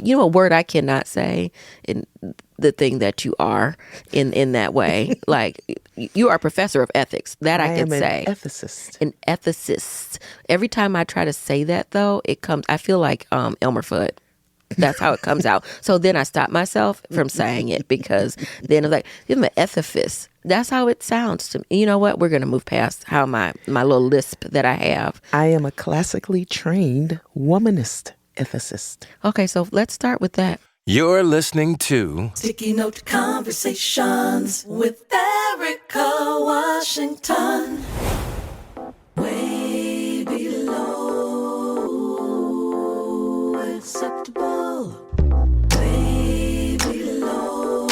a word I cannot say in the thing that you are in that way. Like, you are a professor of ethics. That I can say. I am an ethicist. An ethicist. Every time I try to say that, though, I feel like Elmer Fudd. That's how it comes out. So then I stop myself from saying it, because then I'm like, I'm an ethicist. That's how it sounds to me. You know what? We're going to move past how my little lisp that I have. I am a classically trained womanist ethicist. Okay, so let's start with that. You're listening to Sticky Note Conversations with Erika Washington. Way below acceptable. Way below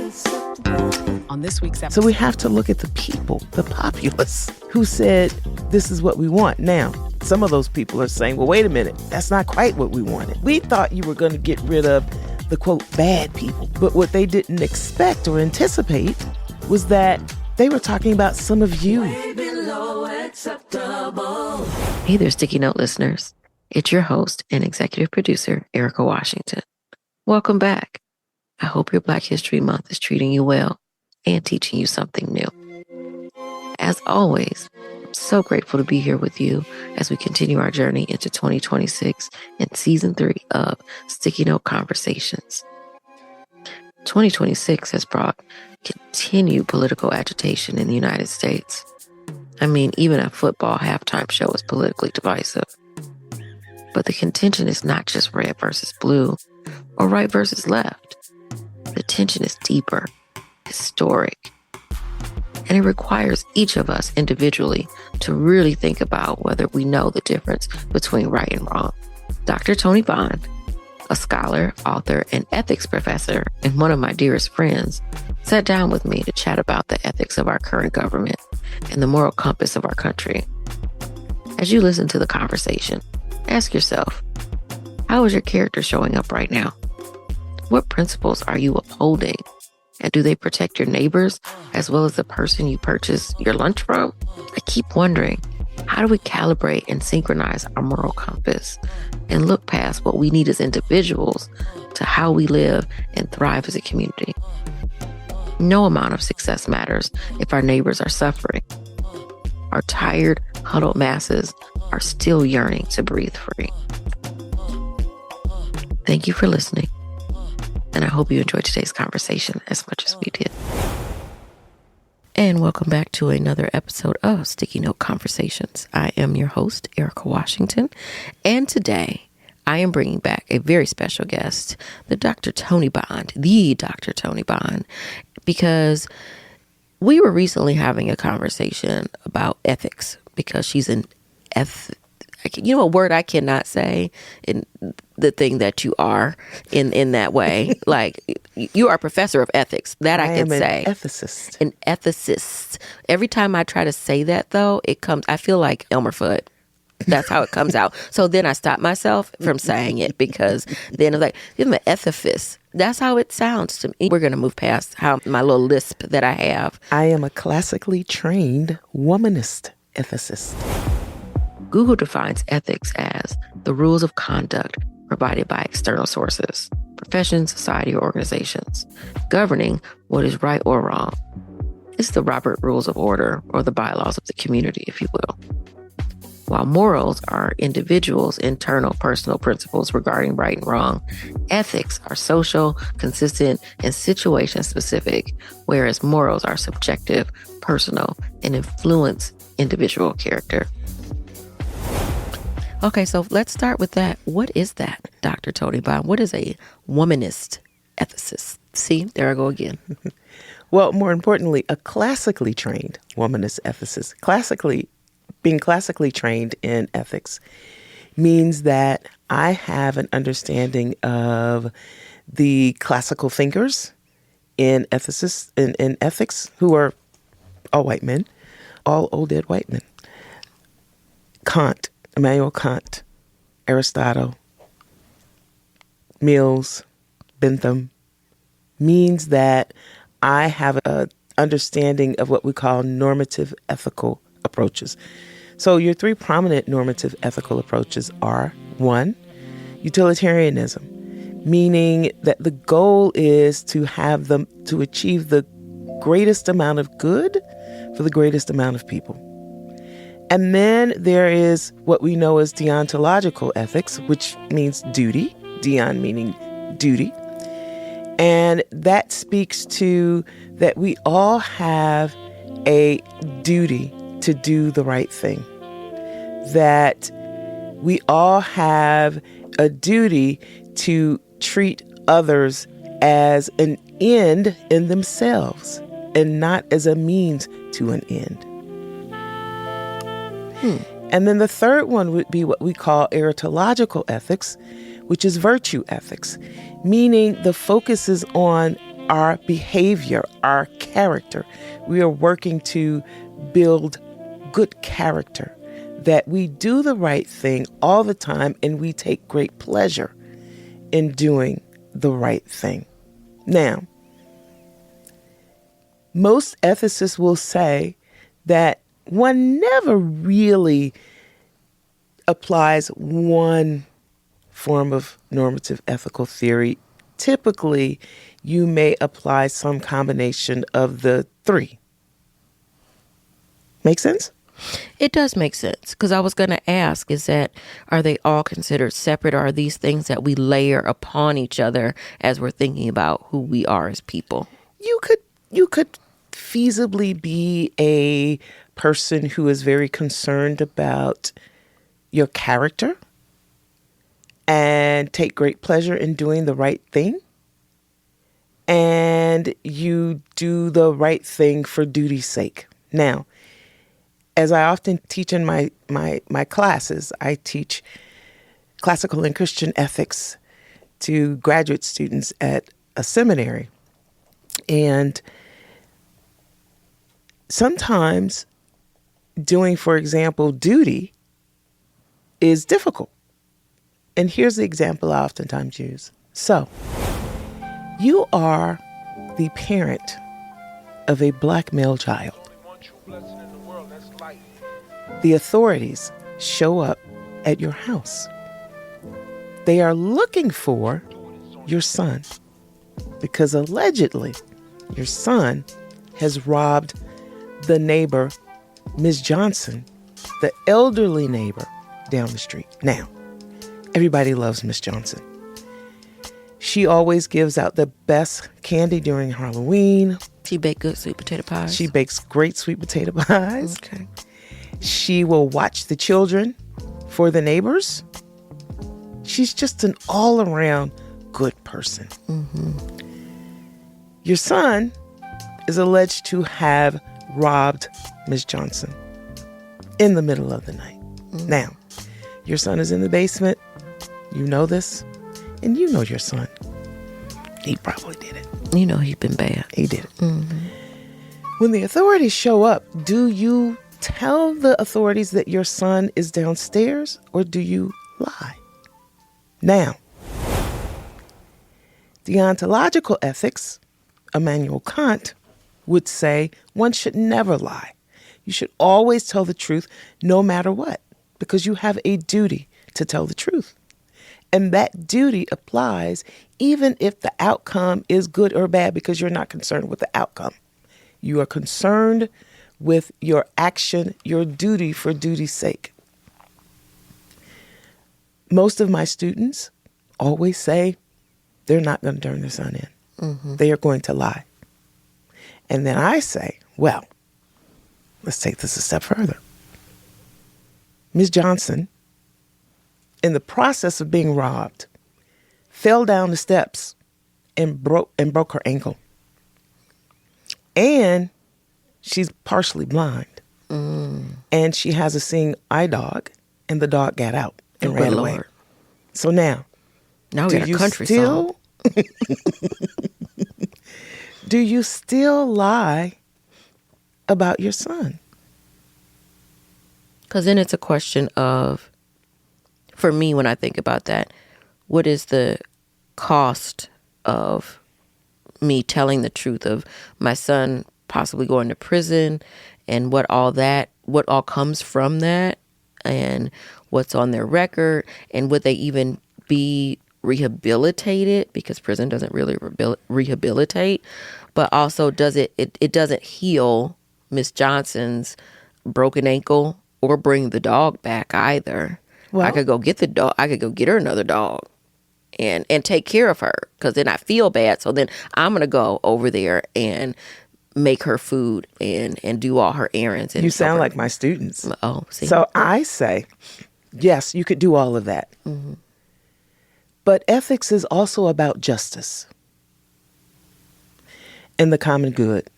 acceptable. On this week's episode. So we have to look at the people, the populace, who said, this is what we want. Now, some of those people are saying, well, wait a minute, that's not quite what we wanted. We thought you were going to get rid of the, quote, bad people. But what they didn't expect or anticipate was that they were talking about some of you. Way below acceptable. Hey there, Sticky Note listeners. It's your host and executive producer, Erika Washington. Welcome back. I hope your Black History Month is treating you well and teaching you something new. As always, I'm so grateful to be here with you as we continue our journey into 2026 and season 3 of Sticky Note Conversations. 2026 has brought continued political agitation in the United States. I mean, even a football halftime show is politically divisive. But the contention is not just red versus blue or right versus left. The tension is deeper, historic, and it requires each of us individually to really think about whether we know the difference between right and wrong. Dr. Toni Bond, a scholar, author, and ethics professor, and one of my dearest friends, sat down with me to chat about the ethics of our current government and the moral compass of our country. As you listen to the conversation, ask yourself, how is your character showing up right now? What principles are you upholding? And do they protect your neighbors as well as the person you purchase your lunch from? I keep wondering, how do we calibrate and synchronize our moral compass and look past what we need as individuals to how we live and thrive as a community? No amount of success matters if our neighbors are suffering. Our tired, huddled masses are still yearning to breathe free. Thank you for listening. And I hope you enjoyed today's conversation as much as we did. And welcome back to another episode of Sticky Note Conversations. I am your host, Erika Washington. And today, I am bringing back a very special guest, the Dr. Toni Bond, because we were recently having a conversation about ethics, because she's an a word I cannot say in the thing that you are in that way. Like, you are a professor of ethics. That I can say. An ethicist. An ethicist. Every time I try to say that, though, I feel like Elmer Fudd. That's how it comes out. So then I stop myself from saying it, because then I'm like, I'm an ethicist. That's how it sounds to me. We're going to move past how my little lisp that I have. I am a classically trained womanist ethicist. Google defines ethics as the rules of conduct provided by external sources, professions, society, or organizations, governing what is right or wrong. It's the Robert Rules of Order, or the bylaws of the community, if you will. While morals are individuals' internal personal principles regarding right and wrong, ethics are social, consistent, and situation-specific, whereas morals are subjective, personal, and influence individual character. Okay, so let's start with that. What is that, Dr. Toni Bond? What is a womanist ethicist? See, there I go again. Well, more importantly, a classically trained womanist ethicist. Being classically trained in ethics means that I have an understanding of the classical thinkers in ethics, who are all white men, all old dead white men. Immanuel Kant, Aristotle, Mills, Bentham, means that I have an understanding of what we call normative ethical approaches. So your 3 prominent normative ethical approaches are: 1, Utilitarianism, meaning that the goal is to achieve the greatest amount of good for the greatest amount of people. And then there is what we know as deontological ethics, which means duty, deon meaning duty. And that speaks to that we all have a duty to do the right thing, that we all have a duty to treat others as an end in themselves and not as a means to an end. And then the third one would be what we call eritological ethics, which is virtue ethics, meaning the focus is on our behavior, our character. We are working to build good character, that we do the right thing all the time and we take great pleasure in doing the right thing. Now, most ethicists will say that one never really applies one form of normative ethical theory. Typically, you may apply some combination of the three. Make sense? It does make sense, because I was going to ask, are they all considered separate, or are these things that we layer upon each other as we're thinking about who we are as people? You could feasibly be a person who is very concerned about your character and take great pleasure in doing the right thing. And you do the right thing for duty's sake. Now, as I often teach in my classes, I teach classical and Christian ethics to graduate students at a seminary. And sometimes doing, for example, duty is difficult. And here's the example I oftentimes use. So, you are the parent of a black male child. The authorities show up at your house. They are looking for your son because allegedly your son has robbed the neighbor, Ms. Johnson, the elderly neighbor down the street. Now, everybody loves Ms. Johnson. She always gives out the best candy during Halloween. She baked good sweet potato pies. She bakes great sweet potato pies. Okay. She will watch the children for the neighbors. She's just an all-around good person. Mm-hmm. Your son is alleged to have robbed Ms. Johnson in the middle of the night. Mm-hmm. Now, your son is in the basement. You know this. And you know your son. He probably did it. You know he's been bad. He did it. Mm-hmm. When the authorities show up, do you tell the authorities that your son is downstairs, or do you lie? Now, deontological ethics, Immanuel Kant would say one should never lie. You should always tell the truth no matter what, because you have a duty to tell the truth. And that duty applies even if the outcome is good or bad, because you're not concerned with the outcome. You are concerned with your action, your duty for duty's sake. Most of my students always say they're not going to turn their son in. Mm-hmm. They are going to lie. And then I say, well, let's take this a step further. Ms. Johnson, in the process of being robbed, fell down the steps and broke her ankle. And she's partially blind. And she has a seeing eye dog, and the dog got out and ran away. Lord. So now we got a country song. Do you still lie about your son? Because then it's a question of, for me, when I think about that, what is the cost of me telling the truth of my son possibly going to prison, and what all comes from that, and what's on their record, and would they even be rehabilitated, because prison doesn't really rehabilitate, but also it doesn't heal Miss Johnson's broken ankle or bring the dog back either. Well, I could go get the dog. I could go get her another dog and take care of her, because then I feel bad. So then I'm going to go over there and make her food and do all her errands. And you sound like my students. Oh, see. So I say, yes, you could do all of that. But ethics is also about justice and the common good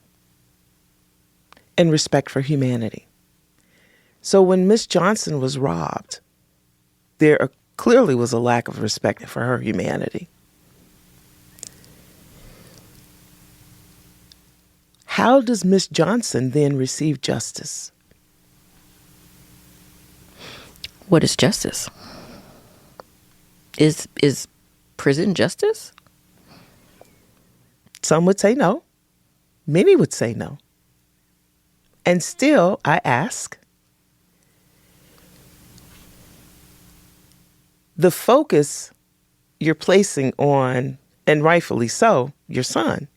and respect for humanity. So when Miss Johnson was robbed, there clearly was a lack of respect for her humanity. How does Miss Johnson then receive justice? What is justice? Is prison justice? Some would say no. Many would say no. And still, I ask, the focus you're placing on, and rightfully so, your son.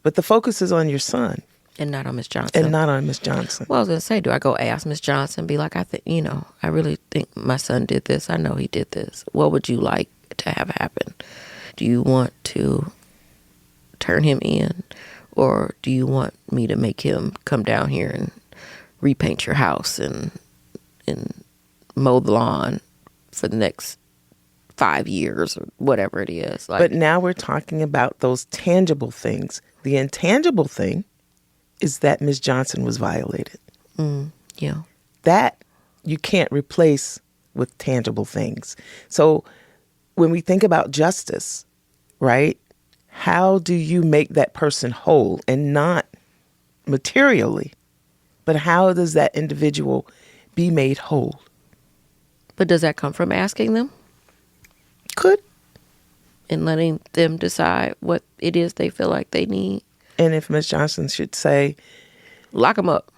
But the focus is on your son. And not on Miss Johnson. And not on Miss Johnson. Well, I was going to say, do I go ask Miss Johnson, be like, I really think my son did this. I know he did this. What would you like to have happen? Do you want to turn him in? Or do you want me to make him come down here and repaint your house and mow the lawn for the next 5 years or whatever it is? But now we're talking about those tangible things. The intangible thing is that Ms. Johnson was violated. Yeah. That you can't replace with tangible things. So when we think about justice, right, how do you make that person whole? And not materially, but how does that individual be made whole? But does that come from asking them? Could. And letting them decide what it is they feel like they need? And if Ms. Johnson should say, lock them up,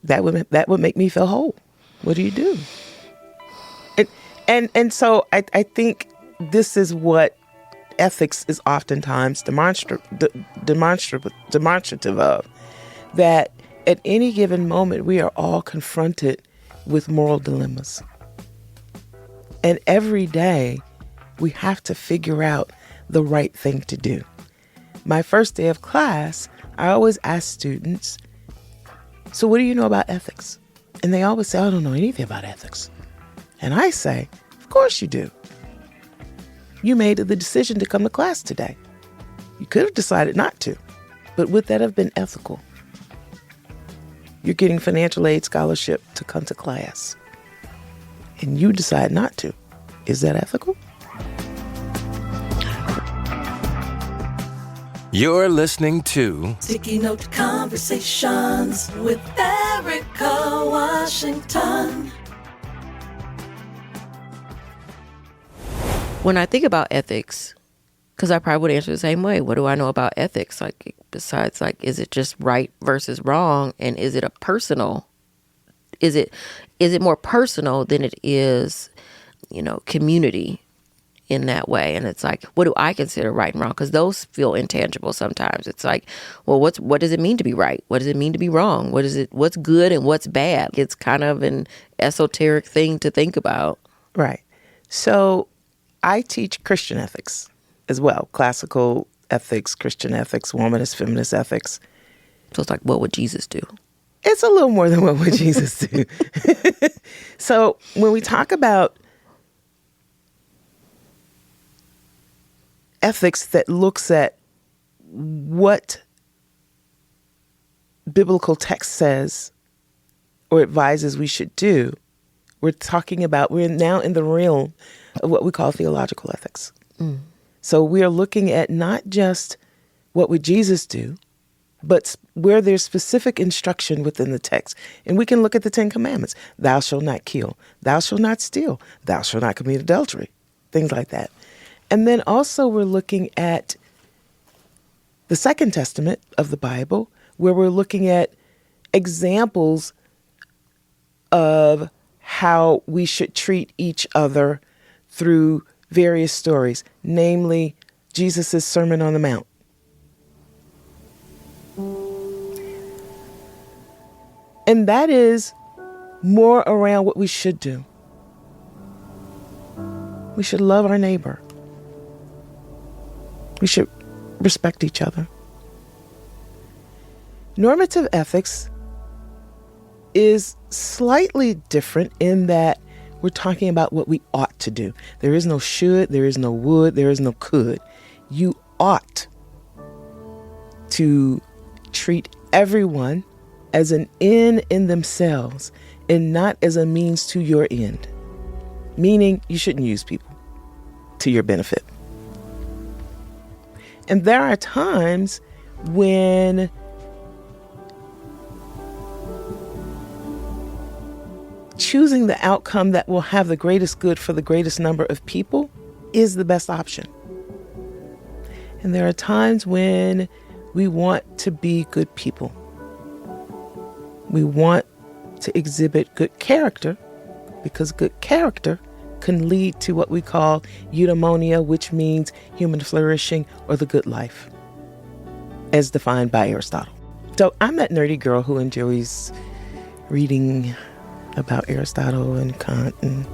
that would make me feel whole. What do you do? And so I think this is what ethics is oftentimes demonstrative of, that at any given moment we are all confronted with moral dilemmas. And every day we have to figure out the right thing to do. My first day of class, I always ask students, so what do you know about ethics? And they always say, I don't know anything about ethics. And I say, of course you do. You made the decision to come to class today. You could have decided not to, but would that have been ethical? You're getting financial aid scholarship to come to class, and you decide not to. Is that ethical? You're listening to Sticky Note Conversations with Erika Washington. When I think about ethics, because I probably would answer the same way. What do I know about ethics? Like, besides, like, is it just right versus wrong? And is it a personal? Is it more personal than it is, community in that way? And it's like, what do I consider right and wrong? Because those feel intangible sometimes. It's like, well, what does it mean to be right? What does it mean to be wrong? What's good and what's bad? It's kind of an esoteric thing to think about. Right. So I teach Christian ethics as well. Classical ethics, Christian ethics, womanist, feminist ethics. So it's like, what would Jesus do? It's a little more than what would Jesus do. So when we talk about ethics that looks at what biblical text says or advises we should do, we're now in the realm of what we call theological ethics. So we are looking at not just what would Jesus do, but where there's specific instruction within the text. And we can look at the 10 Commandments. Thou shalt not kill. Thou shalt not steal. Thou shalt not commit adultery. Things like that. And then also we're looking at the Second Testament of the Bible, where we're looking at examples of how we should treat each other through various stories, namely Jesus' Sermon on the Mount. And that is more around what we should do. We should love our neighbor. We should respect each other. Normative ethics is slightly different in that we're talking about what we ought to do. There is no should, there is no would, there is no could. You ought to treat everyone as an end in themselves and not as a means to your end. Meaning you shouldn't use people to your benefit. And there are times when choosing the outcome that will have the greatest good for the greatest number of people is the best option. And there are times when we want to be good people. We want to exhibit good character because good character can lead to what we call eudaimonia, which means human flourishing or the good life, as defined by Aristotle. So I'm that nerdy girl who enjoys reading about Aristotle and Kant and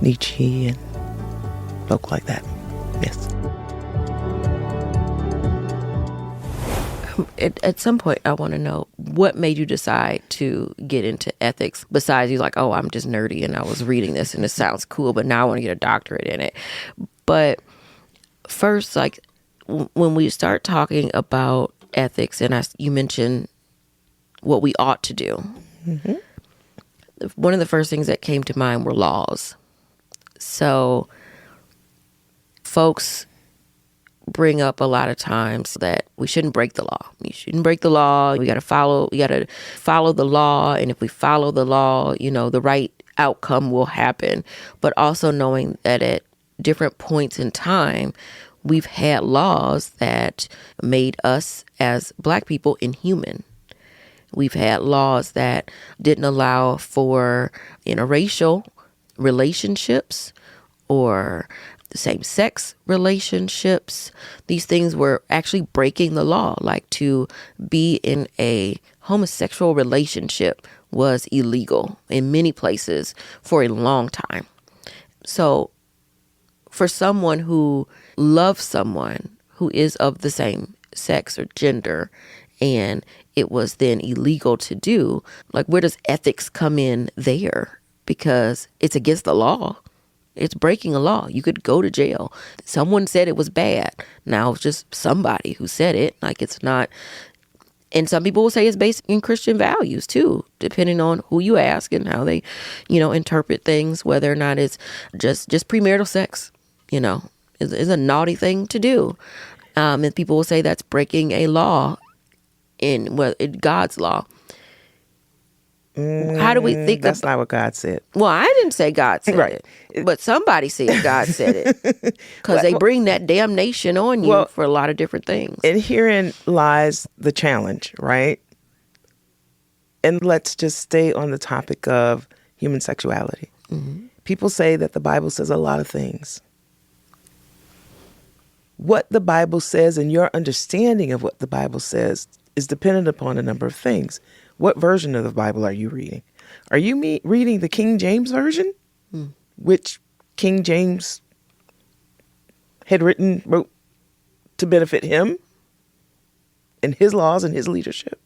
Nietzsche and folk like that. Yes. At some point, I want to know what made you decide to get into ethics besides you like, oh, I'm just nerdy and I was reading this and it sounds cool, but now I want to get a doctorate in it. But first, like when we start talking about ethics and you mentioned what we ought to do, mm-hmm. One of the first things that came to mind were laws. So folks bring up a lot of times that we shouldn't break the law. We shouldn't break the law. We got to follow the law. And if we follow the law, the right outcome will happen. But also knowing that at different points in time, we've had laws that made us as Black people inhuman. We've had laws that didn't allow for interracial relationships or same-sex relationships. These things were actually breaking the law. Like to be in a homosexual relationship was illegal in many places for a long time. So for someone who loves someone who is of the same sex or gender, and it was then illegal to do, like where does ethics come in there? Because it's against the law. It's breaking a law. You could go to jail. Someone said it was bad. Now it's just somebody who said it. Like it's not. And some people will say it's based in Christian values too, depending on who you ask and how they, interpret things, whether or not it's just premarital sex, is a naughty thing to do. And people will say that's breaking a law in God's law. How do we think that's not what God said? Well, I didn't say God said right. it, but somebody said God said it because they bring that damnation on you for a lot of different things. And herein lies the challenge, right? And let's just stay on the topic of human sexuality. Mm-hmm. People say that the Bible says a lot of things. What the Bible says and your understanding of what the Bible says is dependent upon a number of things. What version of the Bible are you reading? Are you reading the King James Version, which King James wrote to benefit him and his laws and his leadership?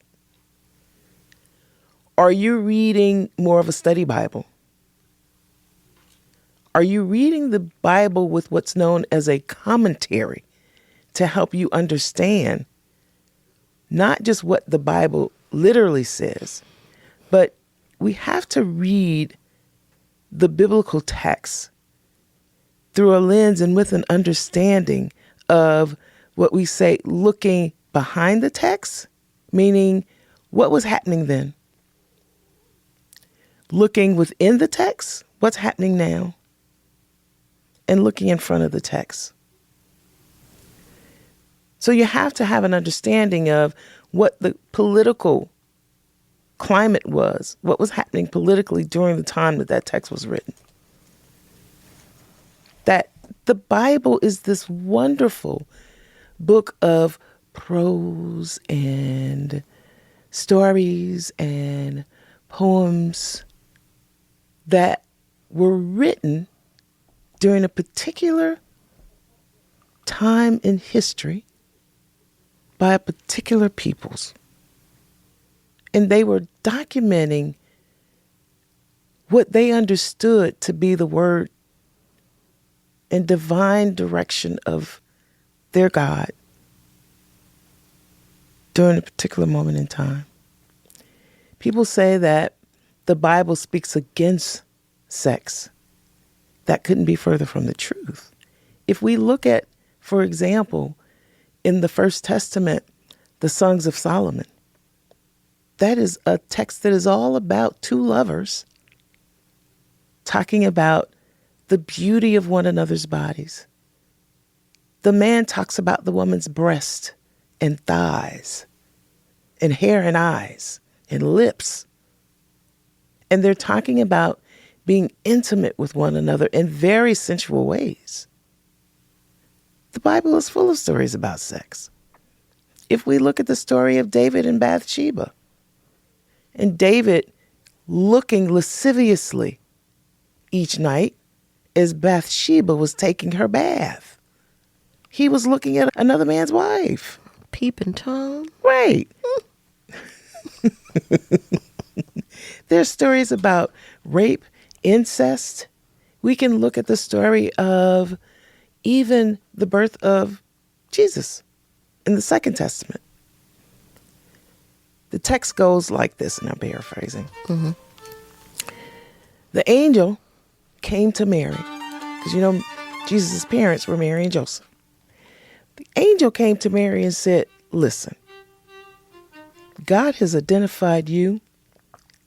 Are you reading more of a study Bible? Are you reading the Bible with what's known as a commentary to help you understand not just what the Bible literally says, but we have to read the biblical text through a lens and with an understanding of what we say looking behind the text, meaning what was happening then? Looking within the text, what's happening now? And looking in front of the text. So you have to have an understanding of what the political climate was, what was happening politically during the time that text was written. That The Bible is this wonderful book of prose and stories and poems that were written during a particular time in history by a particular peoples. And they were documenting what they understood to be the word and divine direction of their God during a particular moment in time. People say that the Bible speaks against sex. That couldn't be further from the truth. If we look at, for example, in the First Testament, the Songs of Solomon, that is a text that is all about two lovers talking about the beauty of one another's bodies. The man talks about the woman's breast and thighs and hair and eyes and lips. And they're talking about being intimate with one another in very sensual ways. The Bible is full of stories about sex. If we look at the story of David and Bathsheba, and David looking lasciviously each night as Bathsheba was taking her bath. He was looking at another man's wife. Peeping Tom. Right. There's stories about rape, incest. We can look at the story of even the birth of Jesus in the Second Testament. The text goes like this, and I'm paraphrasing. Mm-hmm. The angel came to Mary, because Jesus' parents were Mary and Joseph. The angel came to Mary and said, listen, God has identified you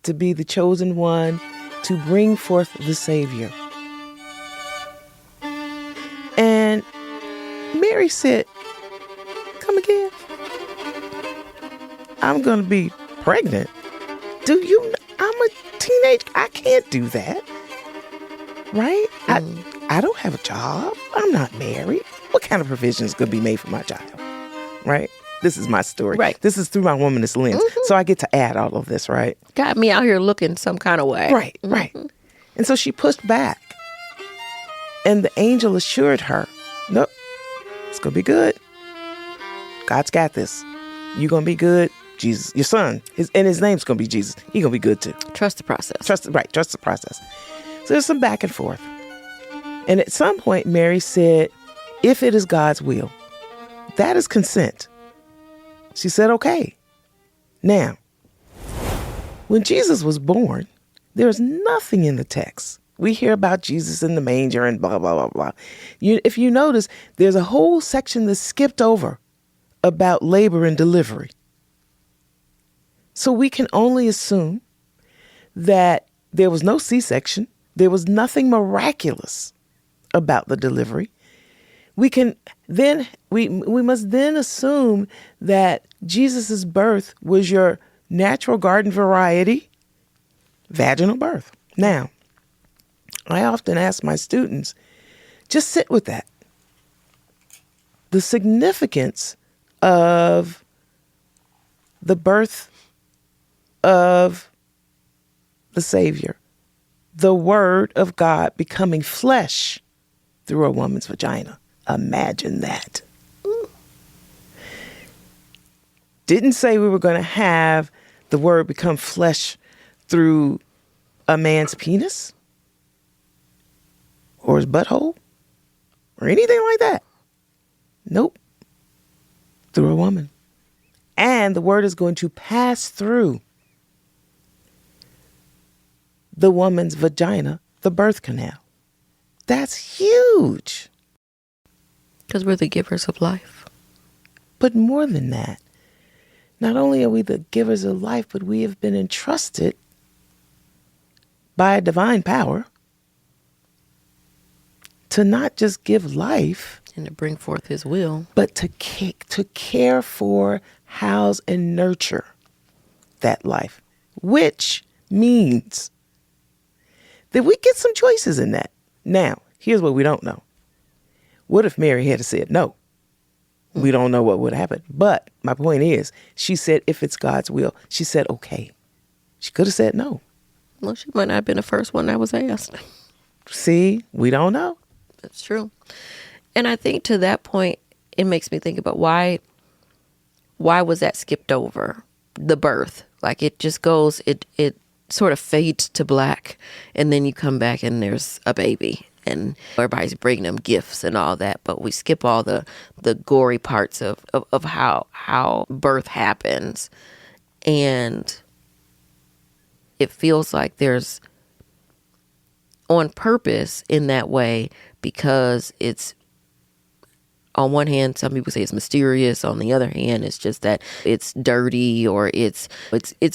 to be the chosen one to bring forth the Savior. And Mary said, come again? I'm going to be pregnant. I'm a teenager. I can't do that. Right? I don't have a job. I'm not married. What kind of provision is going to be made for my child? Right? This is my story. Right. This is through my womanist lens. Mm-hmm. So I get to add all of this, right? Got me out here looking some kind of way. Right, right. And so she pushed back. And the angel assured her, nope, it's going to be good. God's got this. You're going to be good. Jesus, your son, his name's going to be Jesus. He's going to be good too. Trust the process. Trust the process. So there's some back and forth. And at some point, Mary said, if it is God's will, that is consent. She said, okay. Now, when Jesus was born, there's nothing in the text. We hear about Jesus in the manger and blah, blah, blah, blah. If you notice, there's a whole section that's skipped over about labor and delivery. So we can only assume that there was no C-section. There was nothing miraculous about the delivery. We must then assume that Jesus' birth was your natural garden variety vaginal birth. Now, I often ask my students, just sit with that. The significance of the birth of the Savior, the Word of God becoming flesh through a woman's vagina. Imagine that. Didn't say we were going to have the Word become flesh through a man's penis or his butthole or anything like that. Nope. Through a woman. And the Word is going to pass through the woman's vagina, the birth canal. That's huge. Because we're the givers of life. But more than that, not only are we the givers of life, but we have been entrusted by a divine power to not just give life, and to bring forth his will, but to care for, house, and nurture that life, which means that we get some choices in that. Now, here's what we don't know. What if Mary had said no? We don't know what would happen. But my point is, she said, if it's God's will, she said, okay. She could have said no. Well, she might not have been the first one that was asked. See, we don't know. That's true. And I think to that point, it makes me think about why was that skipped over? The birth. Like it just goes, it sort of fades to black, and then you come back and there's a baby and everybody's bringing them gifts and all that, but we skip all the gory parts of how birth happens. And it feels like there's on purpose in that way, because it's, on one hand, some people say it's mysterious. On the other hand, it's just that it's dirty or it's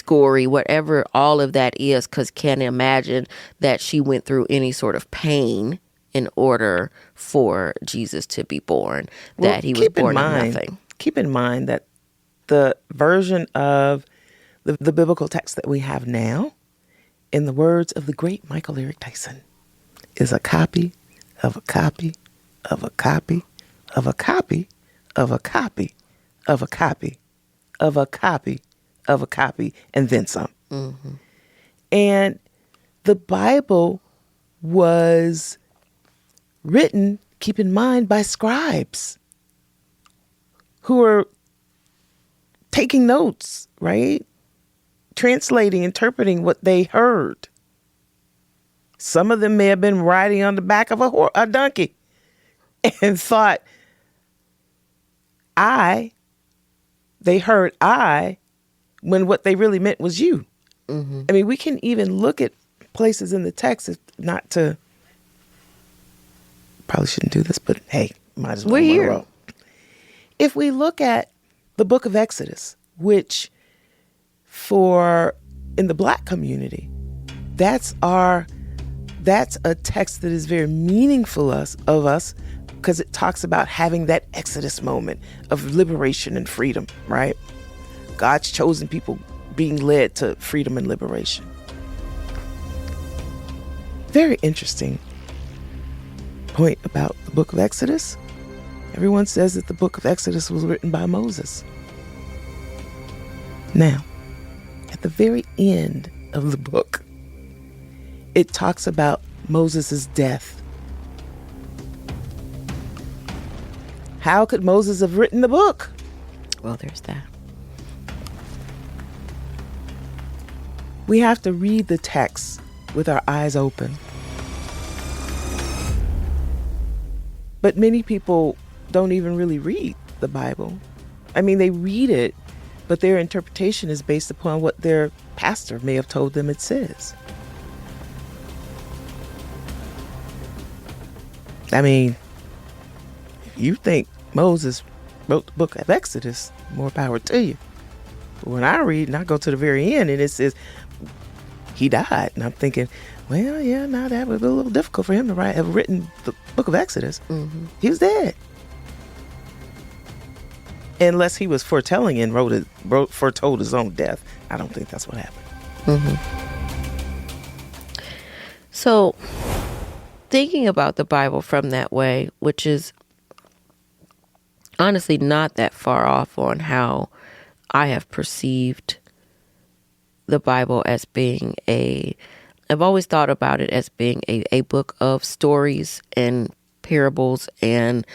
gory, whatever all of that is, because can't imagine that she went through any sort of pain in order for Jesus to be born, that he was born of nothing. Keep in mind that the version of the biblical text that we have now, in the words of the great Michael Eric Dyson, is a copy of a copy of a copy of a copy of a copy of a copy of a copy of a copy, and then some. Mm-hmm. And the Bible was written, keep in mind, by scribes who are taking notes, right? Translating, interpreting what they heard. Some of them may have been riding on the back of a donkey and thought, they heard when what they really meant was you. Mm-hmm. I mean, we can even look at places in the text, not to, probably shouldn't do this, but hey, might as well. We're here. Roll. If we look at the book of Exodus, which in the Black community, that's a text that is very meaningful of us, because it talks about having that Exodus moment of liberation and freedom, right? God's chosen people being led to freedom and liberation. Very interesting point about the book of Exodus. Everyone says that the book of Exodus was written by Moses. Now, at the very end of the book, it talks about Moses' death. How could Moses have written the book? Well, there's that. We have to read the text with our eyes open. But many people don't even really read the Bible. I mean, they read it, but their interpretation is based upon what their pastor may have told them it says. I mean, if you think Moses wrote the book of Exodus, more power to you. But when I read and I go to the very end and it says he died, and I'm thinking, well, yeah, now that would be a little difficult for him to have written the book of Exodus. Mm-hmm. He was dead. Unless he was foretelling and foretold his own death. I don't think that's what happened. Mm-hmm. So, thinking about the Bible from that way, which is honestly not that far off on how I have perceived the Bible as being I've always thought about it as being a book of stories and parables and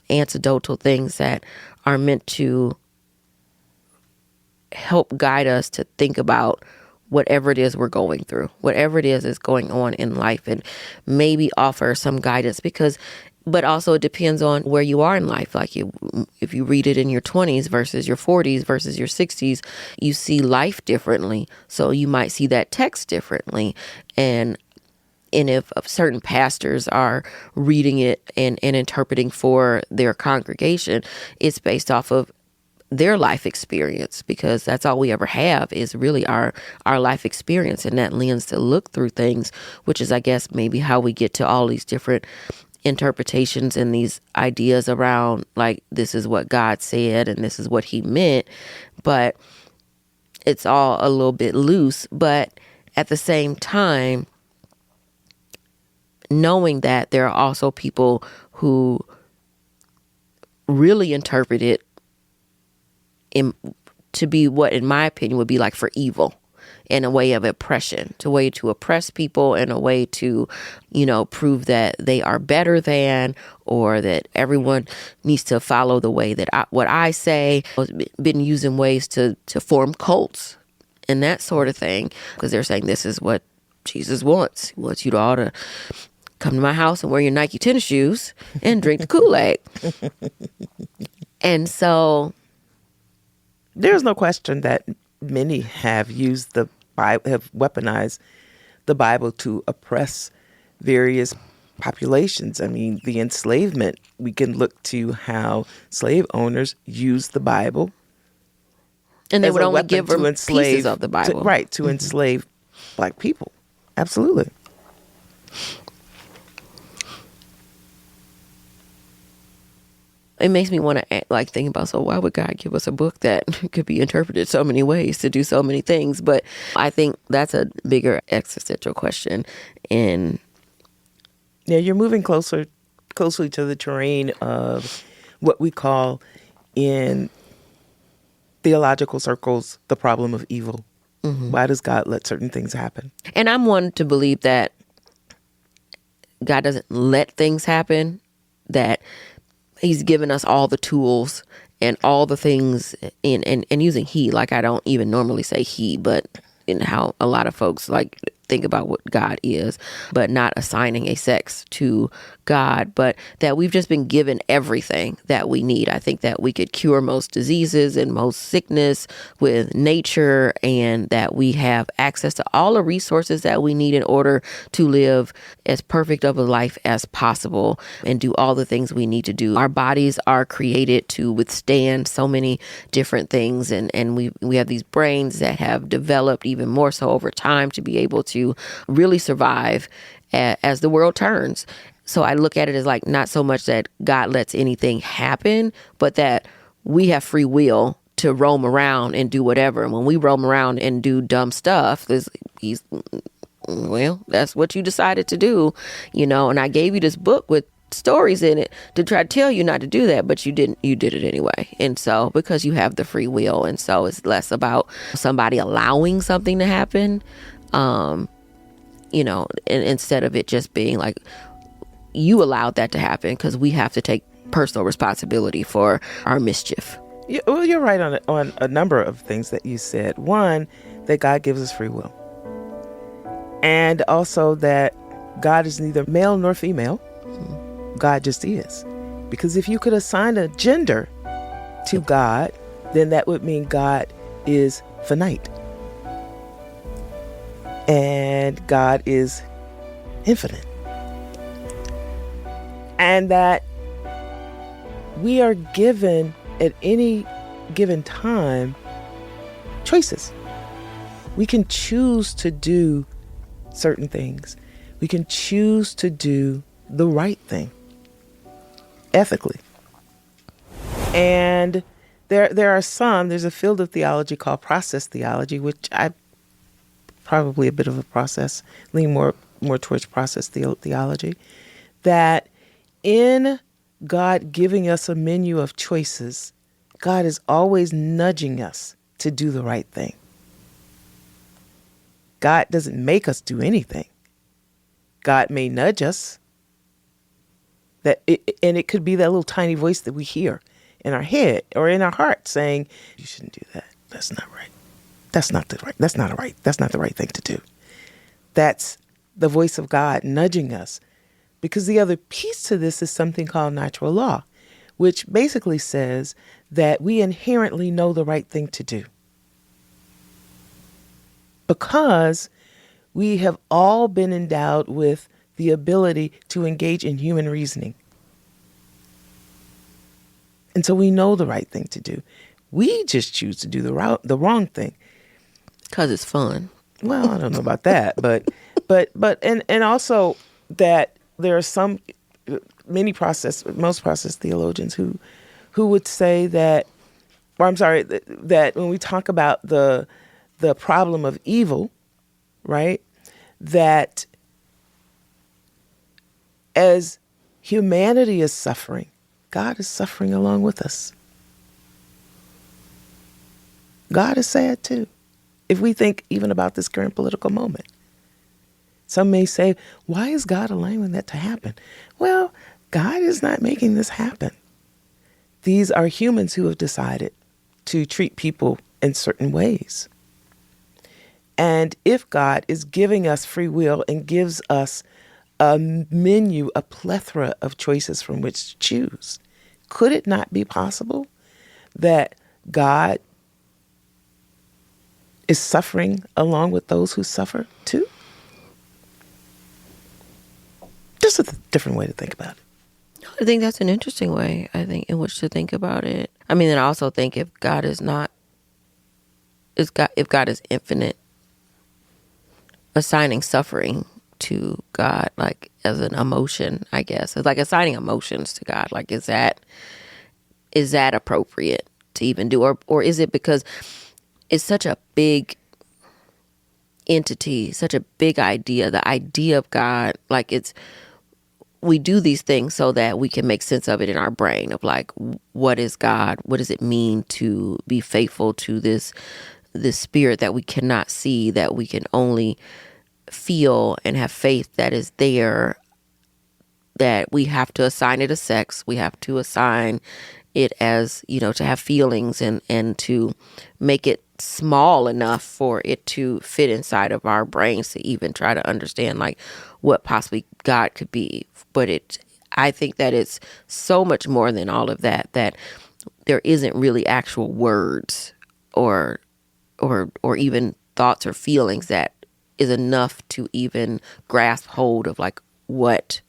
anecdotal things that are meant to help guide us to think about whatever it is we're going through, whatever it is going on in life, and maybe offer some guidance, but also it depends on where you are in life. Like if you read it in your 20s versus your 40s versus your 60s, you see life differently. So you might see that text differently. And if certain pastors are reading it and interpreting for their congregation, it's based off of their life experience, because that's all we ever have is really our life experience and that lens to look through things, which is, I guess, maybe how we get to all these different interpretations and these ideas around, like, this is what God said and this is what he meant, but it's all a little bit loose. But at the same time, knowing that there are also people who really interpret it to be what, in my opinion, would be like for evil, in a way of oppression, to way to oppress people, in a way to, prove that they are better than, or that everyone needs to follow the way that what I say. It's been used in ways to form cults and that sort of thing, because they're saying this is what Jesus wants. He wants you to all to come to my house and wear your Nike tennis shoes and drink the Kool-Aid. And so there's no question that many have used the Bible, have weaponized the Bible to oppress various populations. I mean, the enslavement, we can look to how slave owners used the Bible. And they would only give them pieces of the Bible. To enslave Black people. Absolutely. It makes me want to think about, so why would God give us a book that could be interpreted so many ways to do so many things? But I think that's a bigger existential question. And yeah, you're moving closely to the terrain of what we call in theological circles the problem of evil. Mm-hmm. Why does God let certain things happen? And I'm one to believe that God doesn't let things happen, that He's given us all the tools and all the things and using he, like I don't even normally say he, but in how a lot of folks think about what God is, but not assigning a sex to God, but that we've just been given everything that we need. I think that we could cure most diseases and most sickness with nature, and that we have access to all the resources that we need in order to live as perfect of a life as possible and do all the things we need to do. Our bodies are created to withstand so many different things, and we have these brains that have developed even more so over time to be able to really survive as the world turns. So I look at it as not so much that God lets anything happen, but that we have free will to roam around and do whatever. And when we roam around and do dumb stuff, that's what you decided to do, and I gave you this book with stories in it to try to tell you not to do that, but you did it anyway. And so because you have the free will, and so it's less about somebody allowing something to happen, and instead of it just being you allowed that to happen, because we have to take personal responsibility for our mischief. Yeah, well, you're right on a number of things that you said. One, that God gives us free will. And also that God is neither male nor female. Mm-hmm. God just is. Because if you could assign a gender to God, then that would mean God is finite. And God is infinite. And that we are given at any given time choices. We can choose to do certain things. We can choose to do the right thing ethically. And there's a field of theology called process theology, which I probably a bit of a process, lean more towards process theology, that in God giving us a menu of choices, God is always nudging us to do the right thing. God doesn't make us do anything. God may nudge us, and it could be that little tiny voice that we hear in our head or in our heart saying, "You shouldn't do that. That's not right. That's not the right thing to do." That's the voice of God nudging us. Because the other piece to this is something called natural law, which basically says that we inherently know the right thing to do. Because we have all been endowed with the ability to engage in human reasoning. And so we know the right thing to do. We just choose to do the wrong thing. Because it's fun. Well, I don't know about that, but also that there are most process theologians who would say that when we talk about the problem of evil, right, that as humanity is suffering, God is suffering along with us. God is sad too. If we think even about this current political moment. Some may say, why is God allowing that to happen? Well, God is not making this happen. These are humans who have decided to treat people in certain ways. And if God is giving us free will and gives us a menu, a plethora of choices from which to choose, could it not be possible that God is suffering along with those who suffer too? Just a different way to think about it. I think that's an interesting way, in which to think about it. I mean, and I also think if God is infinite, assigning suffering to God, like as an emotion, I guess. It's like assigning emotions to God. Like, is that appropriate to even do? Or is it because it's such a big entity, such a big idea, the idea of God, like we do these things so that we can make sense of it in our brain of like, what is God? What does it mean to be faithful to this spirit that we cannot see, that we can only feel and have faith that is there, that we have to assign it a sex, we have to assign it as, to have feelings and to make it small enough for it to fit inside of our brains to even try to understand like what possibly God could be. But I think that it's so much more than all of that, that there isn't really actual words or even thoughts or feelings that is enough to even grasp hold of like what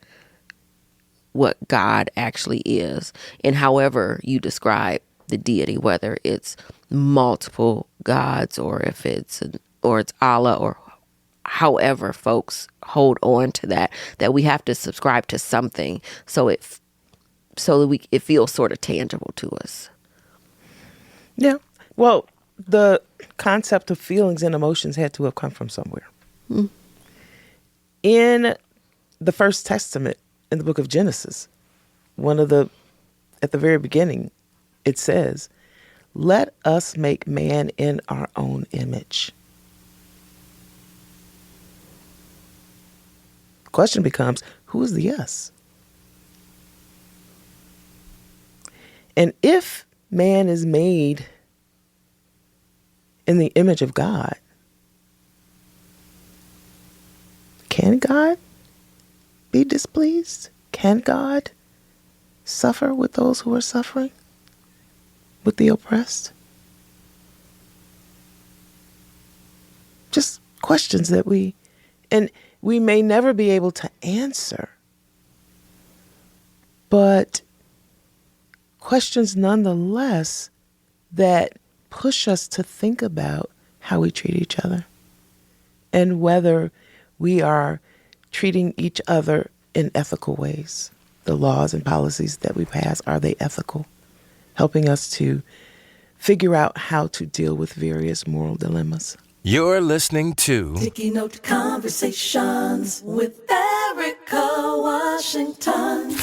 God actually is. And however you describe the deity, whether it's multiple gods or if it's Allah, or however folks hold on to that we have to subscribe to something so that it feels sort of tangible to us. Yeah. Well, the concept of feelings and emotions had to have come from somewhere. Mm. In the First Testament, in the book of Genesis, at the very beginning, it says, "Let us make man in our own image." The question becomes, who is the us? And if man is made in the image of God, can God be displeased? Can God suffer with those who are suffering? With the oppressed? Just questions that we may never be able to answer, but questions nonetheless that push us to think about how we treat each other and whether we are treating each other in ethical ways. The laws and policies that we pass, are they ethical? Helping us to figure out how to deal with various moral dilemmas. You're listening to Sticky Note Conversations with Erika Washington.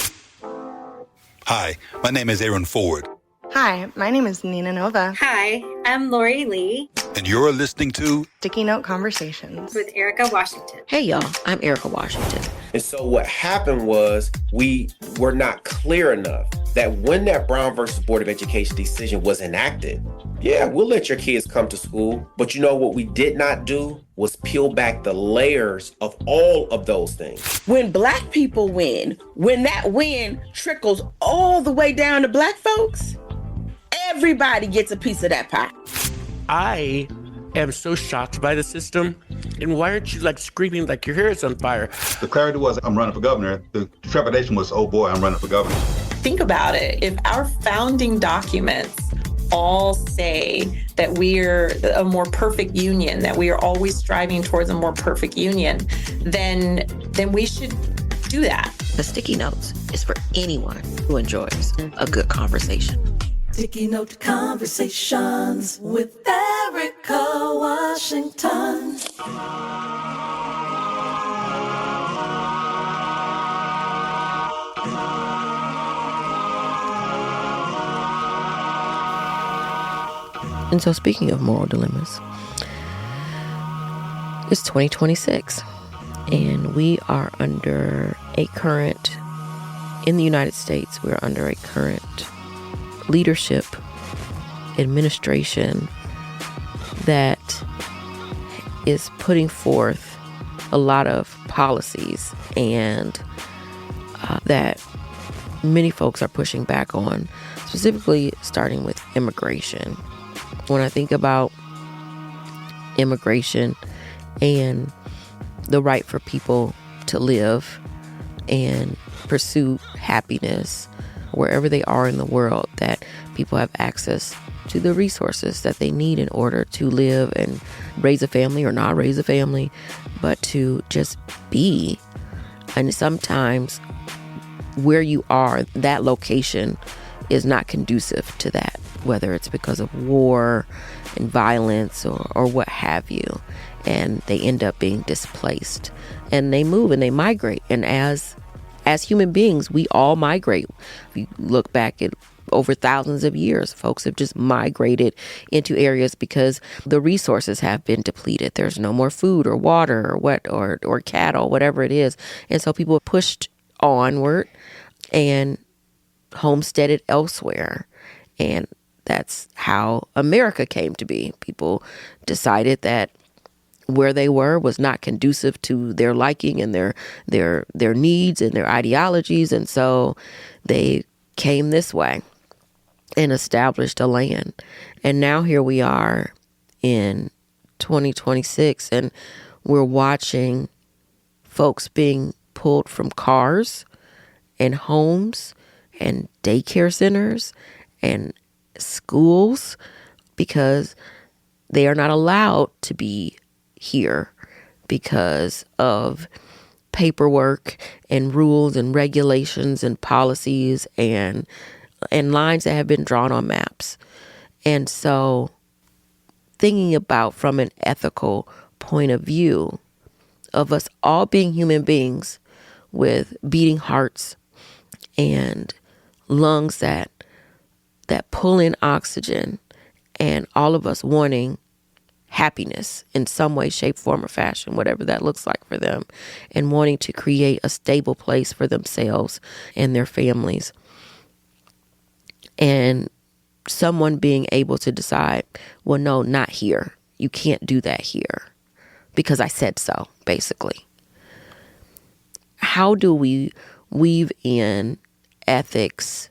Hi, my name is Aaron Ford. Hi, my name is Nina Nova. Hi, I'm Lori Lee. And you're listening to Sticky Note Conversations with Erika Washington. Hey y'all, I'm Erika Washington. And so what happened was we were not clear enough that when that Brown versus Board of Education decision was enacted, yeah, we'll let your kids come to school. But you know what we did not do was peel back the layers of all of those things. When Black people win, when that win trickles all the way down to Black folks, everybody gets a piece of that pie. I am so shocked by the system. And why aren't you screaming like your hair is on fire? The clarity was, I'm running for governor. The trepidation was, oh boy, I'm running for governor. Think about it. If our founding documents all say that we're a more perfect union, that we are always striving towards a more perfect union, then we should do that. The Sticky Notes is for anyone who enjoys a good conversation. Sticky Note Conversations with Erika Washington. And so speaking of moral dilemmas, it's 2026, and we are under a current, in the United States, we're under a current leadership, administration that is putting forth a lot of policies and that many folks are pushing back on, specifically starting with immigration. When I think about immigration and the right for people to live and pursue happiness wherever they are in the world, that people have access to the resources that they need in order to live and raise a family or not raise a family, but to just be. And sometimes where you are, that location is not conducive to that, whether it's because of war and violence or what have you. And they end up being displaced, and they move and they migrate. And as human beings, we all migrate. If you look back at over thousands of years, folks have just migrated into areas because the resources have been depleted. There's no more food or water or cattle, whatever it is. And so people pushed onward and homesteaded elsewhere. And that's how America came to be. People decided that where they were was not conducive to their liking and their needs and their ideologies. And so they came this way and established a land. And now here we are in 2026, and we're watching folks being pulled from cars and homes and daycare centers and schools because they are not allowed to be here because of paperwork and rules and regulations and policies and lines that have been drawn on maps. And so thinking about from an ethical point of view of us all being human beings with beating hearts and lungs that pull in oxygen, and all of us wanting happiness in some way, shape, form, or fashion, whatever that looks like for them, and wanting to create a stable place for themselves and their families. And someone being able to decide, well, no, not here. You can't do that here because I said so, basically. How do we weave in ethics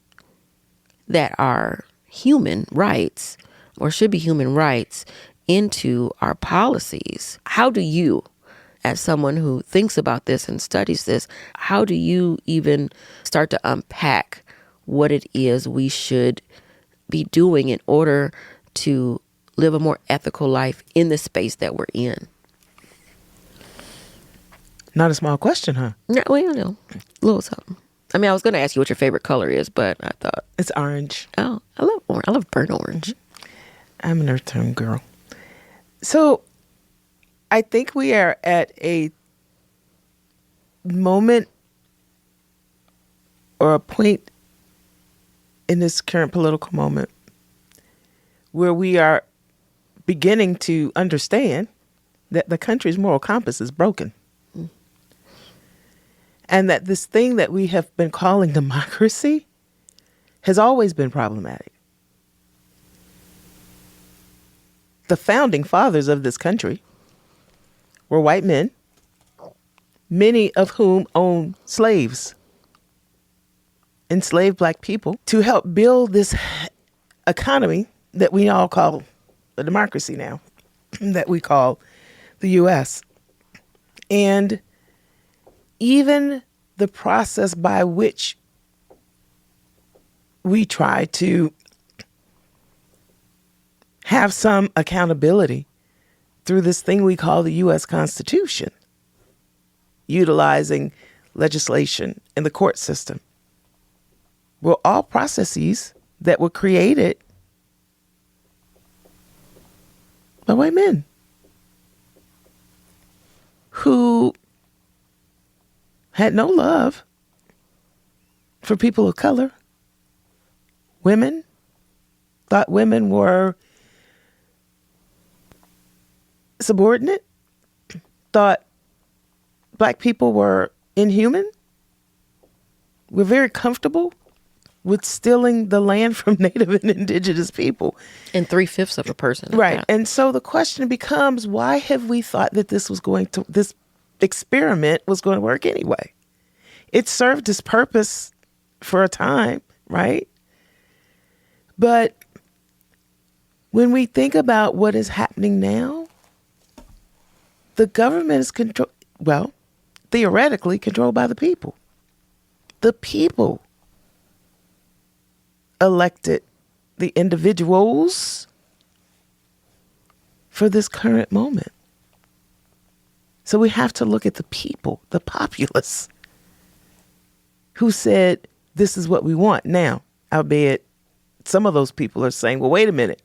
that are human rights or should be human rights into our policies? How do you, as someone who thinks about this and studies this, how do you even start to unpack what it is we should be doing in order to live a more ethical life in the space that we're in? Not a small question, huh? No, well, no, a little something. I mean, I was going to ask you what your favorite color is, but I thought it's orange. Oh, I love orange. I love burnt orange. I'm an earth tone girl. So I think we are at a moment or a point in this current political moment where we are beginning to understand that the country's moral compass is broken. And that this thing that we have been calling democracy has always been problematic. The founding fathers of this country were white men, many of whom owned slaves, enslaved black people, to help build this economy that we all call a democracy now, that we call the U.S. And even the process by which we try to have some accountability through this thing we call the U.S. Constitution, utilizing legislation and the court system, were all processes that were created by white men who had no love for people of color. Women thought women were subordinate, thought Black people were inhuman. We're very comfortable with stealing the land from Native and Indigenous people. And 3/5 of a person. Right. And so the question becomes, why have we thought that this experiment was going to work anyway? It served its purpose for a time, right? But when we think about what is happening now, the government is theoretically controlled by the people. The people elected the individuals for this current moment. So we have to look at the people, the populace, who said, this is what we want. Now, albeit some of those people are saying, well, wait a minute,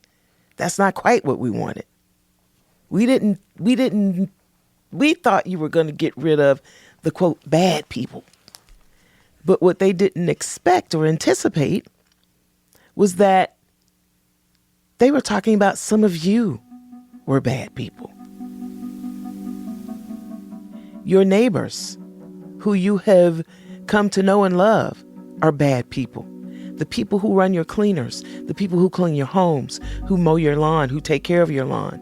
that's not quite what we wanted. We thought you were going to get rid of the, quote, bad people. But what they didn't expect or anticipate was that they were talking about some of you were bad people. Your neighbors, who you have come to know and love, are bad people. The people who run your cleaners, the people who clean your homes, who mow your lawn, who take care of your lawn,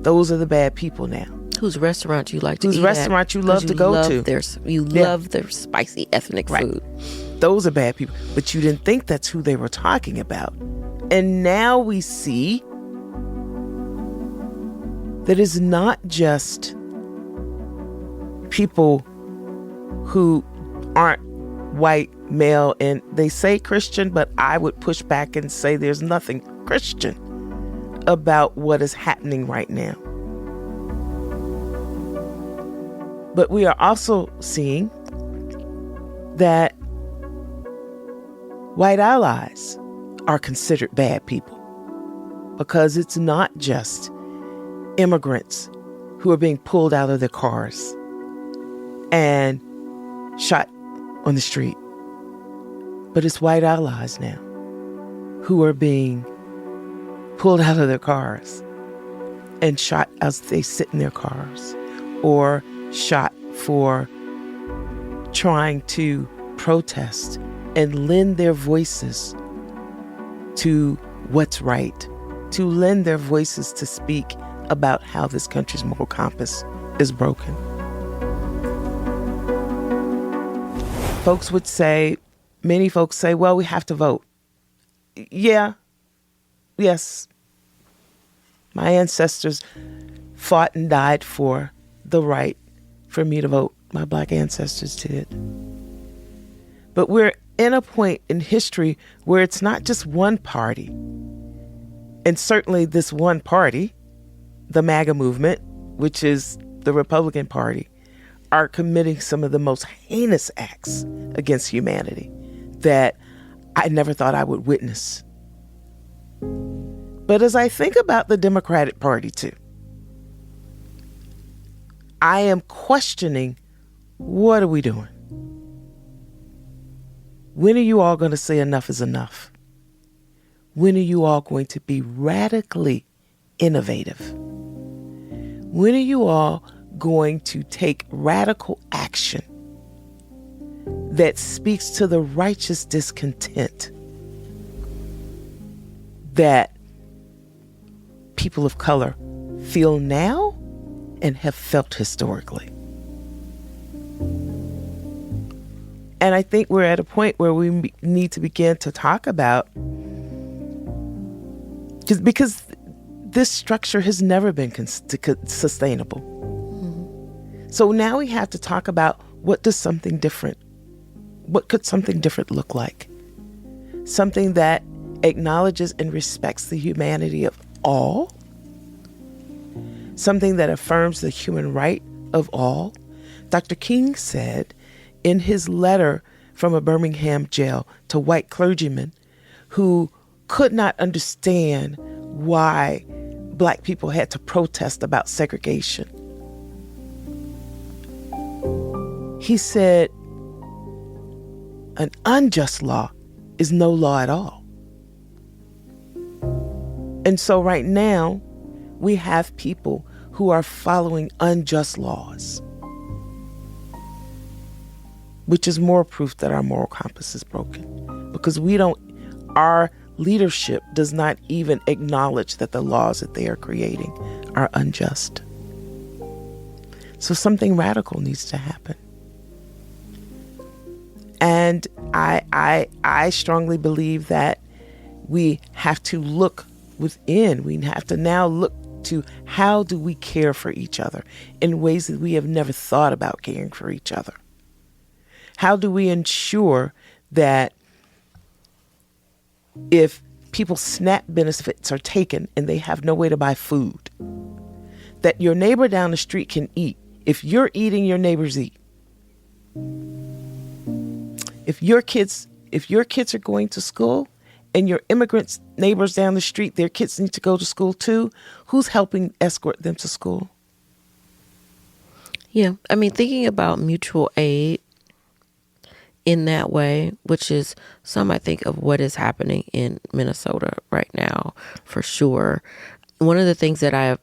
those are the bad people now. Whose restaurant you like to eat at. Whose restaurant you love to go to. You love their spicy ethnic food. Those are bad people. But you didn't think that's who they were talking about. And now we see that it's not just people who aren't white, male, and they say Christian, but I would push back and say there's nothing Christian about what is happening right now. But we are also seeing that white allies are considered bad people, because it's not just immigrants who are being pulled out of their cars and shot on the street, but it's white allies now who are being pulled out of their cars and shot as they sit in their cars, or shot for trying to protest and lend their voices to what's right, to lend their voices to speak about how this country's moral compass is broken. Many folks say, well, we have to vote. Yes. My ancestors fought and died for the right for me to vote. My Black ancestors did. But we're in a point in history where it's not just one party. And certainly this one party, the MAGA movement, which is the Republican Party, are committing some of the most heinous acts against humanity that I never thought I would witness. But as I think about the Democratic Party too, I am questioning, what are we doing? When are you all going to say enough is enough? When are you all going to be radically innovative? When are you all going to take radical action that speaks to the righteous discontent that people of color feel now and have felt historically? And I think we're at a point where we need to begin to talk about, because this structure has never been sustainable. Mm-hmm. So now we have to talk about, what could something different look like? Something that acknowledges and respects the humanity of all. Something that affirms the human right of all. Dr. King said in his letter from a Birmingham jail to white clergymen who could not understand why Black people had to protest about segregation. He said, an unjust law is no law at all. And so right now, we have people who are following unjust laws, which is more proof that our moral compass is broken, because our leadership does not even acknowledge that the laws that they are creating are unjust. So something radical needs to happen. And I strongly believe that we have to look within. We have to now look to how do we care for each other in ways that we have never thought about caring for each other. How do we ensure that if people's SNAP benefits are taken and they have no way to buy food, that your neighbor down the street can eat? If you're eating, your neighbors eat. If your kids are going to school and your immigrants neighbors down the street, their kids need to go to school too, who's helping escort them to school? Yeah, I mean, thinking about mutual aid in that way, which is some, I think, of what is happening in Minnesota right now, for sure. One of the things that I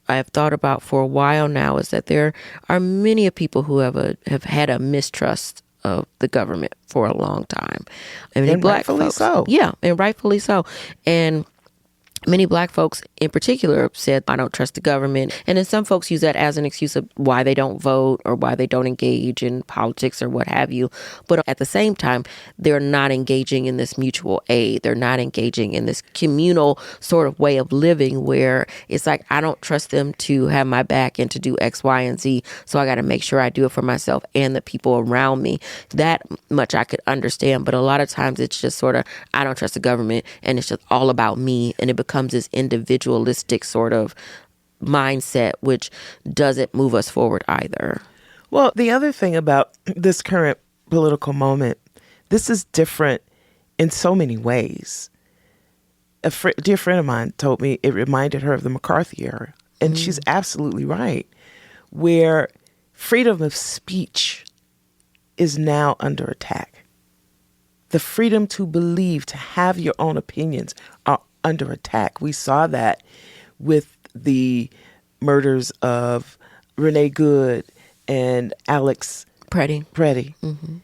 have thought about for a while now is that there are many people who have had a mistrust of the government for a long time. And rightfully so. Yeah, and rightfully so. And many Black folks in particular said, I don't trust the government. And then some folks use that as an excuse of why they don't vote or why they don't engage in politics or what have you. But at the same time, they're not engaging in this mutual aid. They're not engaging in this communal sort of way of living where it's like, I don't trust them to have my back and to do X, Y, and Z. So I got to make sure I do it for myself and the people around me. That much I could understand. But a lot of times it's just sort of, I don't trust the government and it's just all about me. And it becomes this individualistic sort of mindset, which doesn't move us forward either. Well, the other thing about this current political moment, this is different in so many ways. A dear friend of mine told me it reminded her of the McCarthy era. And she's absolutely right, where freedom of speech is now under attack. The freedom to believe, to have your own opinions are under attack. We saw that with the murders of Renee Good and Alex Preddy. Mm-hmm.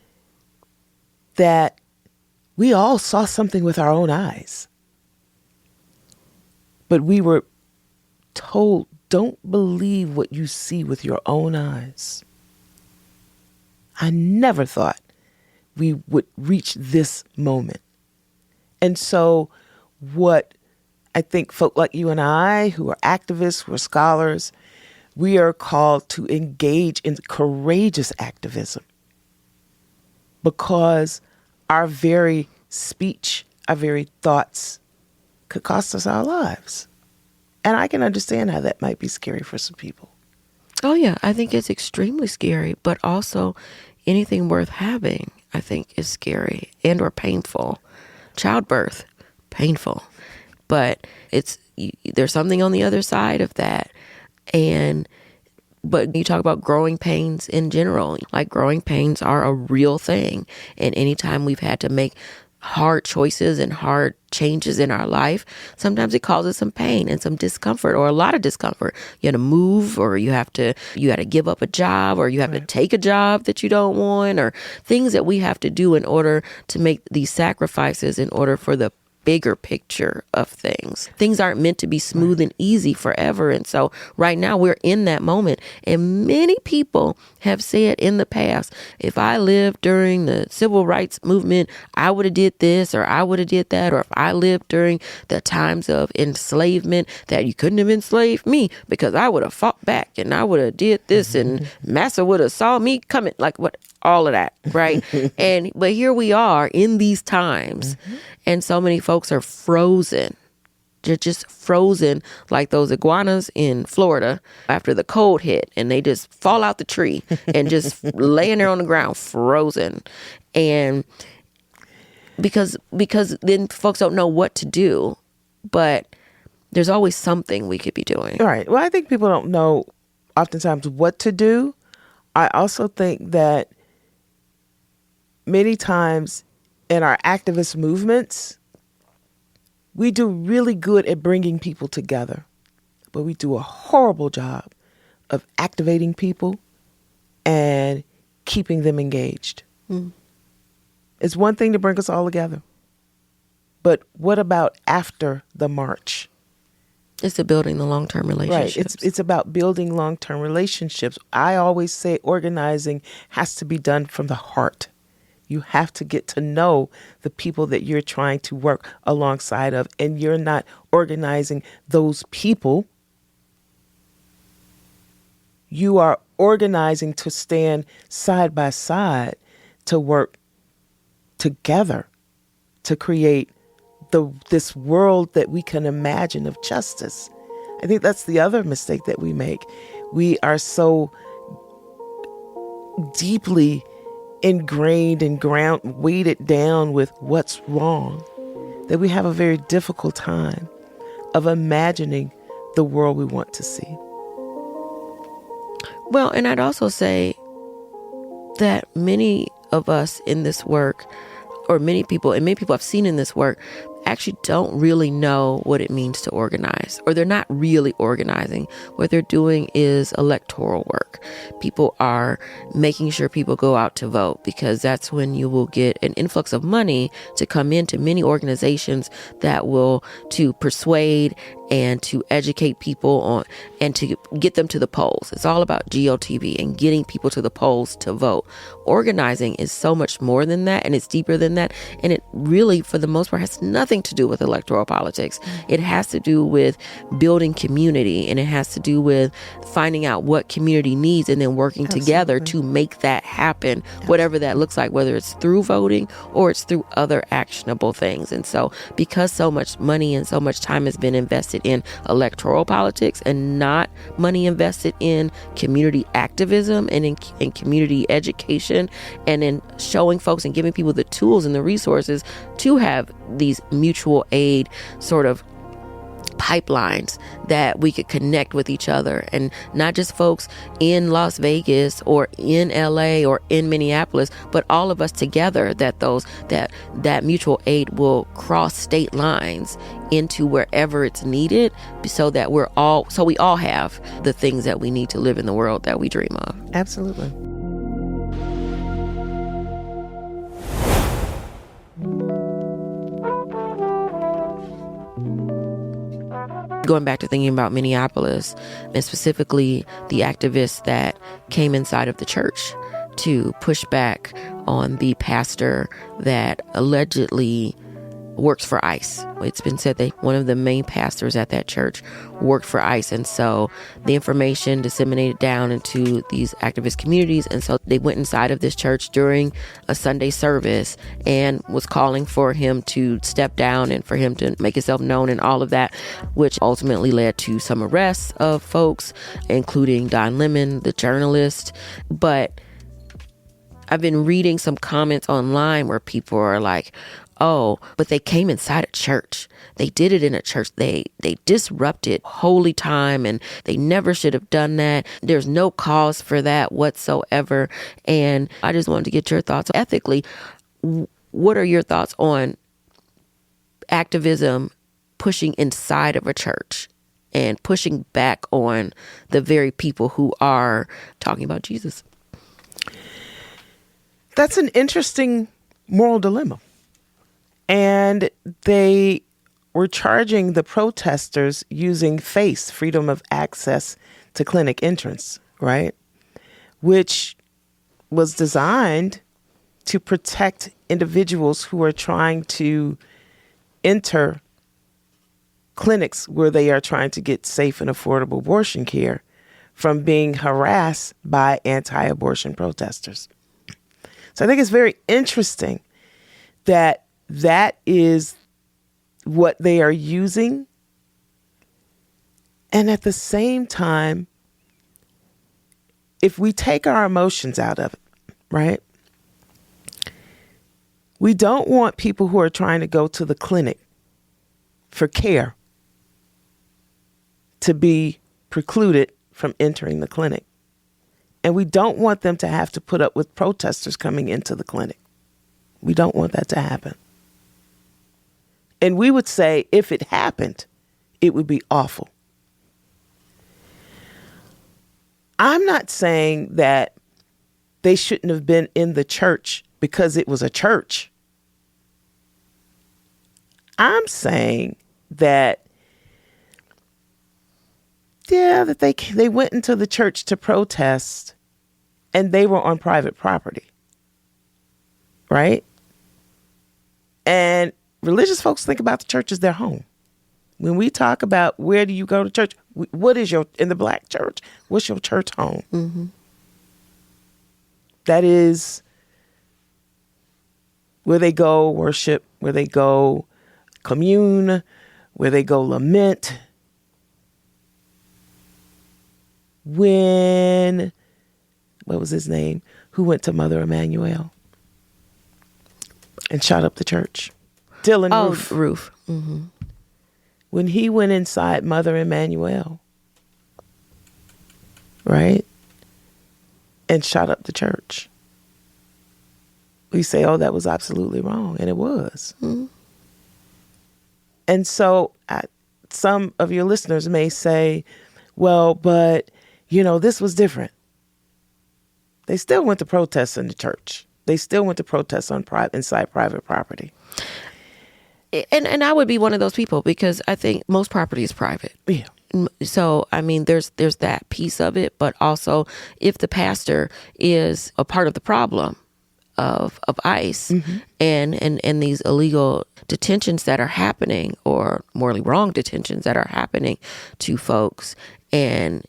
That we all saw something with our own eyes. But we were told, don't believe what you see with your own eyes. I never thought we would reach this moment. And so what I think folk like you and I, who are activists, who are scholars, we are called to engage in courageous activism, because our very speech, our very thoughts could cost us our lives. And I can understand how that might be scary for some people. Oh, yeah. I think it's extremely scary, but also anything worth having, I think, is scary and or painful. Childbirth, painful. But there's something on the other side of that. But you talk about growing pains in general. Like, growing pains are a real thing. And anytime we've had to make hard choices and hard changes in our life, sometimes it causes some pain and some discomfort, or a lot of discomfort. You have to move, or you got to give up a job, or you have to take a job that you don't want, or things that we have to do in order to make these sacrifices in order for the bigger picture of things. Things aren't meant to be smooth and easy forever. And so right now we're in that moment. And many people have said in the past, if I lived during the civil rights movement, I would have did this, or I would have did that. Or if I lived during the times of enslavement, that you couldn't have enslaved me because I would have fought back and I would have did this, and massa would have saw me coming, like what, all of that, right? But here we are in these times, and so many folks are frozen. They're just frozen like those iguanas in Florida after the cold hit, and they just fall out the tree and just laying there on the ground, frozen. And because then folks don't know what to do, but there's always something we could be doing. All right. Well, I think people don't know oftentimes what to do. I also think that many times in our activist movements, we do really good at bringing people together. but we do a horrible job of activating people and keeping them engaged. It's one thing to bring us all together, but what about after the march? It's about building the long-term relationships. Right. It's about building long-term relationships. I always say organizing has to be done from the heart. You have to get to know the people that you're trying to work alongside of, and you're not organizing those people. You are organizing to stand side by side, to work together, to create this world that we can imagine of justice. I think that's the other mistake that we make. We are so deeply ingrained and weighted down with what's wrong that we have a very difficult time of imagining the world we want to see. Well, and I'd also say that many of us in this work, or many people I've seen in this work, actually don't really know what it means to organize, or they're not really organizing. What they're doing is electoral work. People are making sure people go out to vote, because that's when you will get an influx of money to come into many organizations that will to persuade and to educate people on and to get them to the polls. It's all about GOTV and getting people to the polls to vote. Organizing is so much more than that, and it's deeper than that, and it really, for the most part, has nothing to do with electoral politics. It has to do with building community, and it has to do with finding out what community needs and then working together to make that happen, whatever that looks like, whether it's through voting or it's through other actionable things. And so because so much money and so much time has been invested in electoral politics and not money invested in community activism and in community education and in showing folks and giving people the tools and the resources to have these mutual aid sort of pipelines that we could connect with each other, and not just folks in Las Vegas or in LA or in Minneapolis, but all of us together, that mutual aid will cross state lines into wherever it's needed, so that we all have the things that we need to live in the world that we dream of. Absolutely. Going back to thinking about Minneapolis, and specifically the activists that came inside of the church to push back on the pastor that allegedly works for ICE. It's been said that one of the main pastors at that church worked for ICE. And so the information disseminated down into these activist communities. And so they went inside of this church during a Sunday service and was calling for him to step down and for him to make himself known and all of that, which ultimately led to some arrests of folks, including Don Lemon, the journalist. But I've been reading some comments online where people are like, oh, but they came inside a church. They did it in a church. They disrupted holy time, and they never should have done that. There's no cause for that whatsoever. And I just wanted to get your thoughts. Ethically, what are your thoughts on activism pushing inside of a church and pushing back on the very people who are talking about Jesus? That's an interesting moral dilemma. And they were charging the protesters using FACE, freedom of access to clinic entrance, right? Which was designed to protect individuals who are trying to enter clinics where they are trying to get safe and affordable abortion care from being harassed by anti-abortion protesters. So I think it's very interesting that is what they are using. And at the same time, if we take our emotions out of it, right? We don't want people who are trying to go to the clinic for care to be precluded from entering the clinic. And we don't want them to have to put up with protesters coming into the clinic. We don't want that to happen. And we would say if it happened, it would be awful. I'm not saying that they shouldn't have been in the church because it was a church. I'm saying that, yeah, that they went into the church to protest and they were on private property, right? And religious folks think about the church as their home. When we talk about where do you go to church, what is in the Black church, what's your church home? Mm-hmm. That is where they go worship, where they go commune, where they go lament. When, what was his name? Who went to Mother Emanuel and shot up the church? Dylan Roof. Mm-hmm. When he went inside Mother Emanuel, right, and shot up the church, we say, oh, that was absolutely wrong. And it was. Mm-hmm. And so some of your listeners may say, well, but, this was different. They still went to protest in the church. They still went to protest inside private property. And I would be one of those people because I think most property is private. Yeah. So, I mean, there's that piece of it. But also, if the pastor is a part of the problem of ICE Mm-hmm. and these illegal detentions that are happening, or morally wrong detentions that are happening to folks, and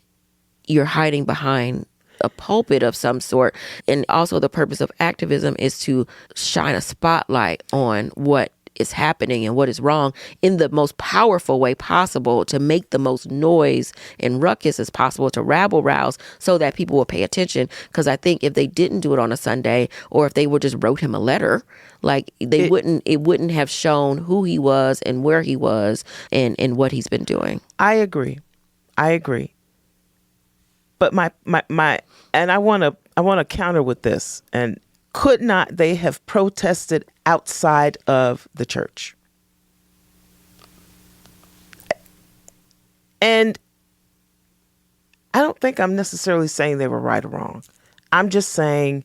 you're hiding behind a pulpit of some sort. And also the purpose of activism is to shine a spotlight on what is happening and what is wrong in the most powerful way possible, to make the most noise and ruckus as possible, to rabble rouse so that people will pay attention. Because I think if they didn't do it on a Sunday, or if they would just wrote him a letter, like it wouldn't have shown who he was and where he was and what he's been doing. I agree. But my and I want to counter with this. And could not they have protested outside of the church? And I don't think I'm necessarily saying they were right or wrong. I'm just saying,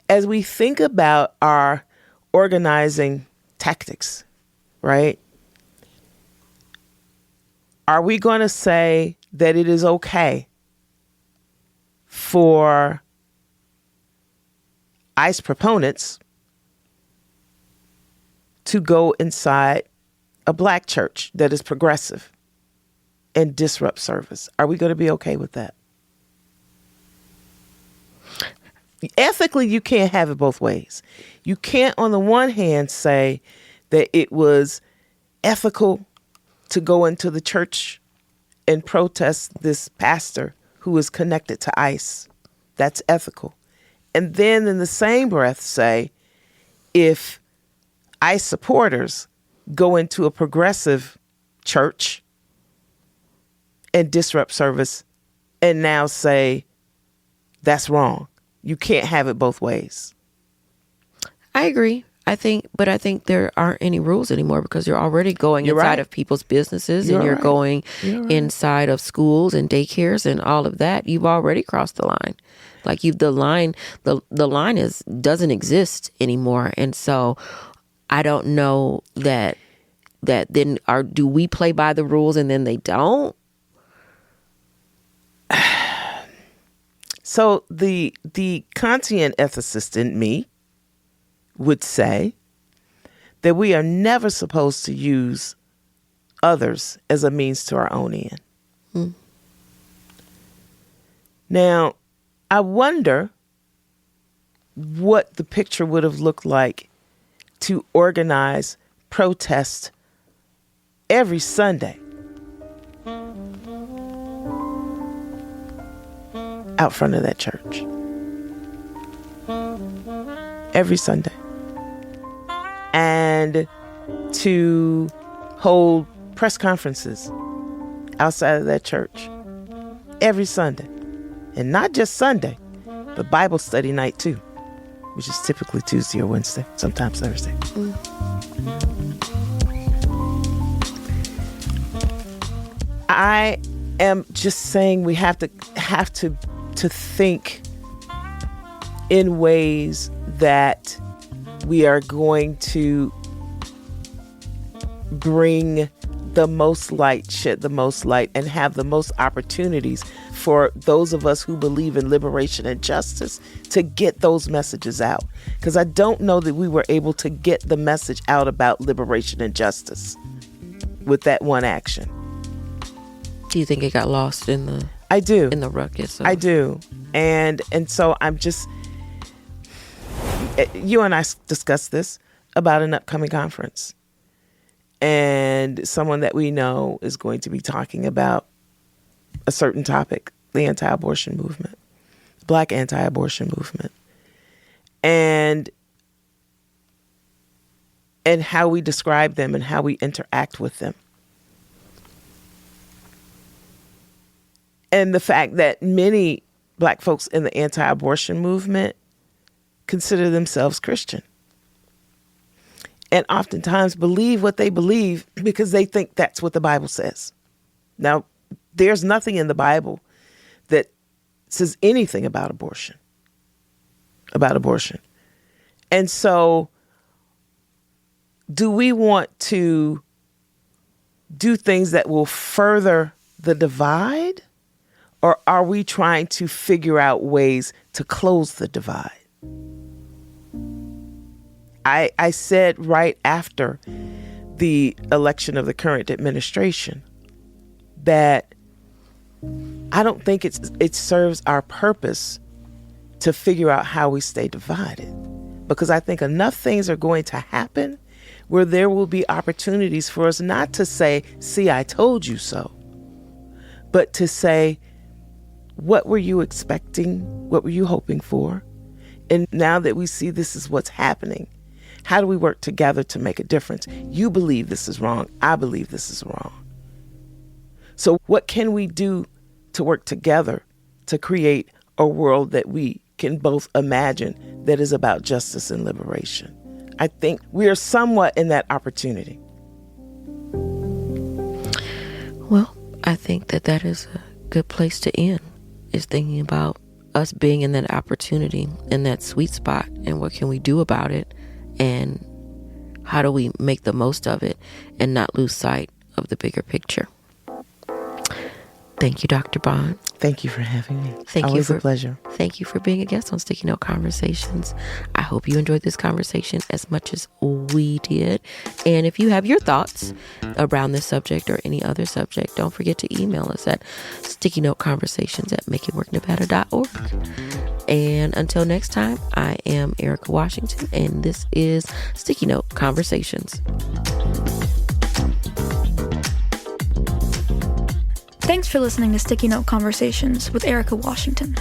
as we think about our organizing tactics, right? Are we going to say that it is okay for ICE proponents to go inside a Black church that is progressive and disrupt service? Are we going to be okay with that? Ethically, you can't have it both ways. You can't, on the one hand, say that it was ethical to go into the church and protest this pastor who is connected to ICE. That's ethical. And then in the same breath say, if ICE supporters go into a progressive church and disrupt service, and now say, that's wrong. You can't have it both ways. I agree. I think there aren't any rules anymore, because you're already going inside of people's businesses, and you're going inside of schools and daycares and all of that. You've already crossed the line. Like the line doesn't exist anymore. And so I don't know that then do we play by the rules and then they don't? So the Kantian ethicist in me would say that we are never supposed to use others as a means to our own end. Hmm. Now, I wonder what the picture would have looked like to organize protest every Sunday out front of that church. Every Sunday. And to hold press conferences outside of that church every Sunday. And not just Sunday, but Bible study night too, which is typically Tuesday or Wednesday, sometimes Thursday. I am just saying we have to to think in ways that we are going to bring the most light, shed the most light, and have the most opportunities for those of us who believe in liberation and justice to get those messages out. Because I don't know that we were able to get the message out about liberation and justice with that one action. Do you think it got lost in the... I do. In the ruckus? I do. And so I'm just... You and I discussed this about an upcoming conference. And someone that we know is going to be talking about a certain topic, the anti-abortion movement, Black anti-abortion movement, and how we describe them and how we interact with them. And the fact that many Black folks in the anti-abortion movement consider themselves Christian. And oftentimes believe what they believe because they think that's what the Bible says. Now, there's nothing in the Bible that says anything about abortion. And so, do we want to do things that will further the divide? Or are we trying to figure out ways to close the divide? I said right after the election of the current administration that I don't think it serves our purpose to figure out how we stay divided, because I think enough things are going to happen where there will be opportunities for us not to say, see, I told you so, but to say, what were you expecting? What were you hoping for? And now that we see this is what's happening, how do we work together to make a difference? You believe this is wrong. I believe this is wrong. So what can we do to work together to create a world that we can both imagine that is about justice and liberation? I think we are somewhat in that opportunity. Well, I think that is a good place to end, is thinking about us being in that opportunity, in that sweet spot, and what can we do about it, and how do we make the most of it and not lose sight of the bigger picture. Thank you, Dr. Bond. Thank you for having me. Always a pleasure. Thank you for being a guest on Sticky Note Conversations. I hope you enjoyed this conversation as much as we did. And if you have your thoughts around this subject or any other subject, don't forget to email us at stickynoteconversations@makeitworknevada.org. And until next time, I am Erika Washington, and this is Sticky Note Conversations. Thanks for listening to Sticky Note Conversations with Erika Washington.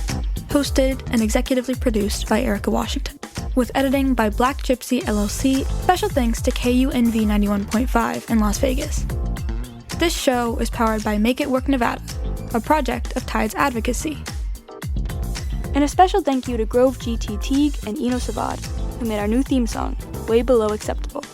Hosted and executively produced by Erika Washington. With editing by Black Gypsy LLC. Special thanks to KUNV 91.5 in Las Vegas. This show is powered by Make It Work Nevada, a project of Tides Advocacy. And a special thank you to Grove GT Teague and Eno Savad, who made our new theme song, Way Below Acceptable.